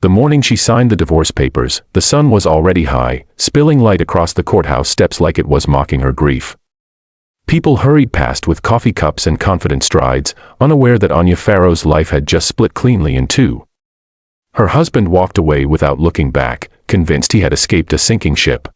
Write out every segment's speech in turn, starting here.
The morning she signed the divorce papers, the sun was already high, spilling light across the courthouse steps like it was mocking her grief. People hurried past with coffee cups and confident strides, unaware that Anya Farrow's life had just split cleanly in two. Her husband walked away without looking back, convinced he had escaped a sinking ship.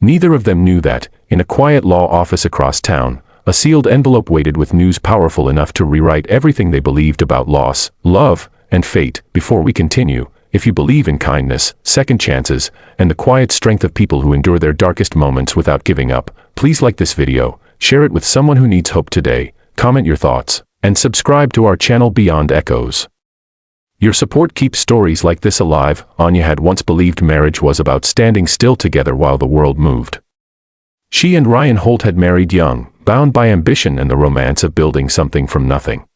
Neither of them knew that, in a quiet law office across town, a sealed envelope waited with news powerful enough to rewrite everything they believed about loss, love, and fate. Before we continue, if you believe in kindness, second chances, and the quiet strength of people who endure their darkest moments without giving up, please like this video, share it with someone who needs hope today, comment your thoughts, and subscribe to our channel Beyond Echoes. Your support keeps stories like this alive. Anya had once believed marriage was about standing still together while the world moved. She and Ryan Holt had married young, bound by ambition and the romance of building something from nothing.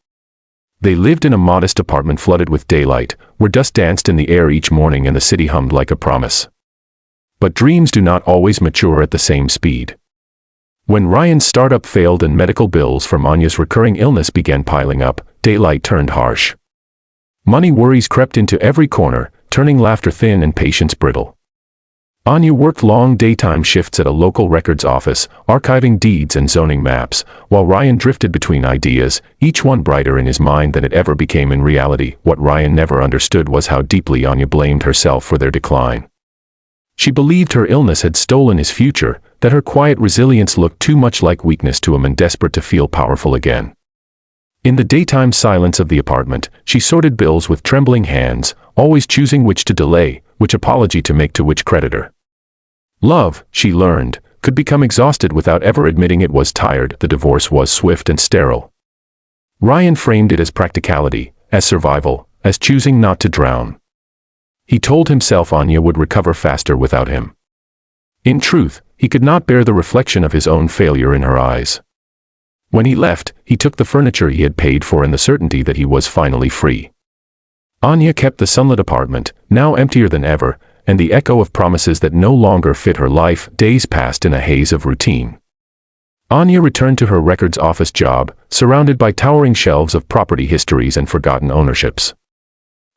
They lived in a modest apartment flooded with daylight, where dust danced in the air each morning and the city hummed like a promise. But dreams do not always mature at the same speed. When Ryan's startup failed and medical bills from Anya's recurring illness began piling up, daylight turned harsh. Money worries crept into every corner, turning laughter thin and patience brittle. Anya worked long daytime shifts at a local records office, archiving deeds and zoning maps, while Ryan drifted between ideas, each one brighter in his mind than it ever became in reality. What Ryan never understood was how deeply Anya blamed herself for their decline. She believed her illness had stolen his future, that her quiet resilience looked too much like weakness to a man desperate to feel powerful again. In the daytime silence of the apartment, she sorted bills with trembling hands, always choosing which to delay, which apology to make to which creditor. Love, she learned, could become exhausted without ever admitting it was tired. The divorce was swift and sterile. Ryan framed it as practicality, as survival, as choosing not to drown. He told himself Anya would recover faster without him. In truth, he could not bear the reflection of his own failure in her eyes. When he left, he took the furniture he had paid for in the certainty that he was finally free. Anya kept the sunlit apartment, now emptier than ever, and the echo of promises that no longer fit her life. Days passed in a haze of routine. Anya returned to her records office job, surrounded by towering shelves of property histories and forgotten ownerships.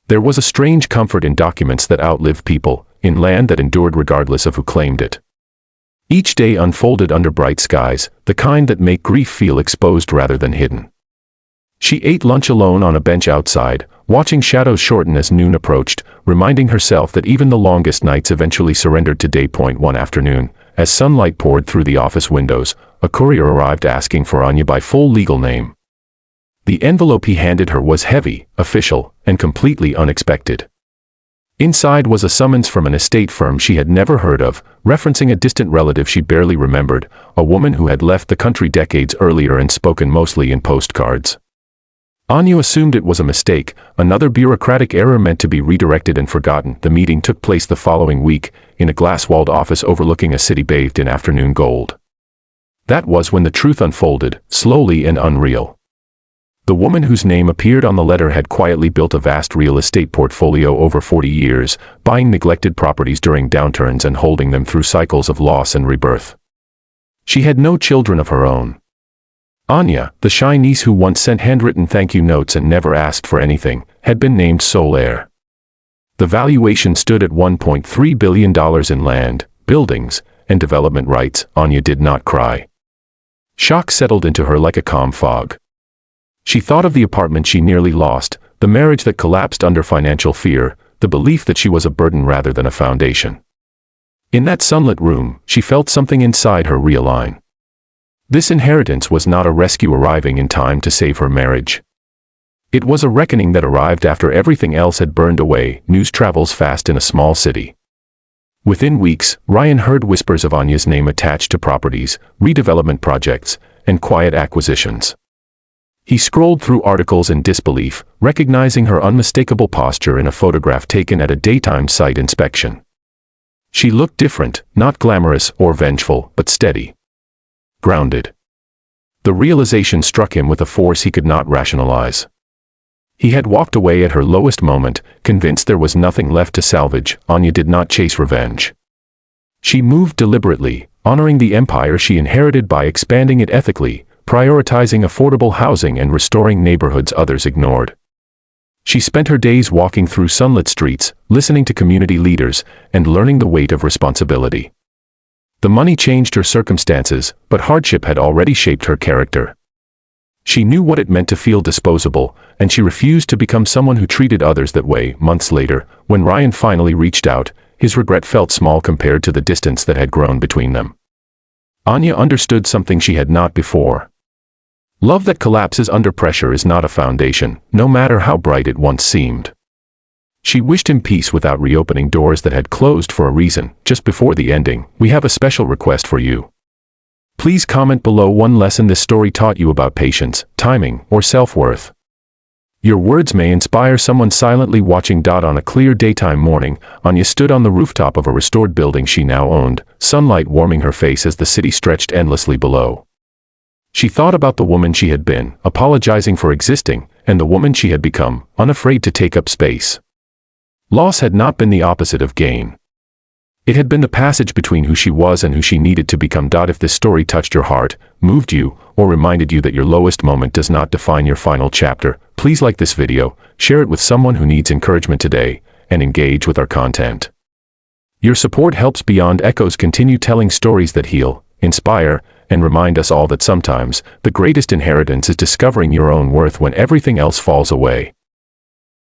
There was a strange comfort in documents that outlived people, in land that endured regardless of who claimed it. Each day unfolded under bright skies, the kind that make grief feel exposed rather than hidden. She ate lunch alone on a bench outside, watching shadows shorten as noon approached, reminding herself that even the longest nights eventually surrendered to day. One afternoon, as sunlight poured through the office windows, a courier arrived asking for Anya by full legal name. The envelope he handed her was heavy, official, and completely unexpected. Inside was a summons from an estate firm she had never heard of, referencing a distant relative she barely remembered, a woman who had left the country decades earlier and spoken mostly in postcards. Anya assumed it was a mistake, another bureaucratic error meant to be redirected and forgotten. The meeting took place the following week, in a glass-walled office overlooking a city bathed in afternoon gold. That was when the truth unfolded, slowly and unreal. The woman whose name appeared on the letter had quietly built a vast real estate portfolio over 40 years, buying neglected properties during downturns and holding them through cycles of loss and rebirth. She had no children of her own. Anya, the shy niece who once sent handwritten thank you notes and never asked for anything, had been named sole heir. The valuation stood at $1.3 billion in land, buildings, and development rights. Anya did not cry. Shock settled into her like a calm fog. She thought of the apartment she nearly lost, the marriage that collapsed under financial fear, the belief that she was a burden rather than a foundation. In that sunlit room, she felt something inside her realign. This inheritance was not a rescue arriving in time to save her marriage. It was a reckoning that arrived after everything else had burned away. News travels fast in a small city. Within weeks, Ryan heard whispers of Anya's name attached to properties, redevelopment projects, and quiet acquisitions. He scrolled through articles in disbelief, recognizing her unmistakable posture in a photograph taken at a daytime site inspection. She looked different, not glamorous or vengeful, but steady. Grounded. The realization struck him with a force he could not rationalize. He had walked away at her lowest moment, convinced there was nothing left to salvage. Anya did not chase revenge. She moved deliberately, honoring the empire she inherited by expanding it ethically, prioritizing affordable housing and restoring neighborhoods others ignored. She spent her days walking through sunlit streets, listening to community leaders, and learning the weight of responsibility. The money changed her circumstances, but hardship had already shaped her character. She knew what it meant to feel disposable, and she refused to become someone who treated others that way. Months later, when Ryan finally reached out, his regret felt small compared to the distance that had grown between them. Anya understood something she had not before. Love that collapses under pressure is not a foundation, no matter how bright it once seemed. She wished him peace without reopening doors that had closed for a reason. Just before the ending, we have a special request for you. Please comment below one lesson this story taught you about patience, timing, or self-worth. Your words may inspire someone silently watching. On a clear daytime morning, Anya stood on the rooftop of a restored building she now owned, sunlight warming her face as the city stretched endlessly below. She thought about the woman she had been, apologizing for existing, and the woman she had become, unafraid to take up space. Loss had not been the opposite of gain. It had been the passage between who she was and who she needed to become. If this story touched your heart, moved you, or reminded you that your lowest moment does not define your final chapter, please like this video, share it with someone who needs encouragement today, and engage with our content. Your support helps Beyond Echoes continue telling stories that heal, inspire, and remind us all that sometimes the greatest inheritance is discovering your own worth when everything else falls away.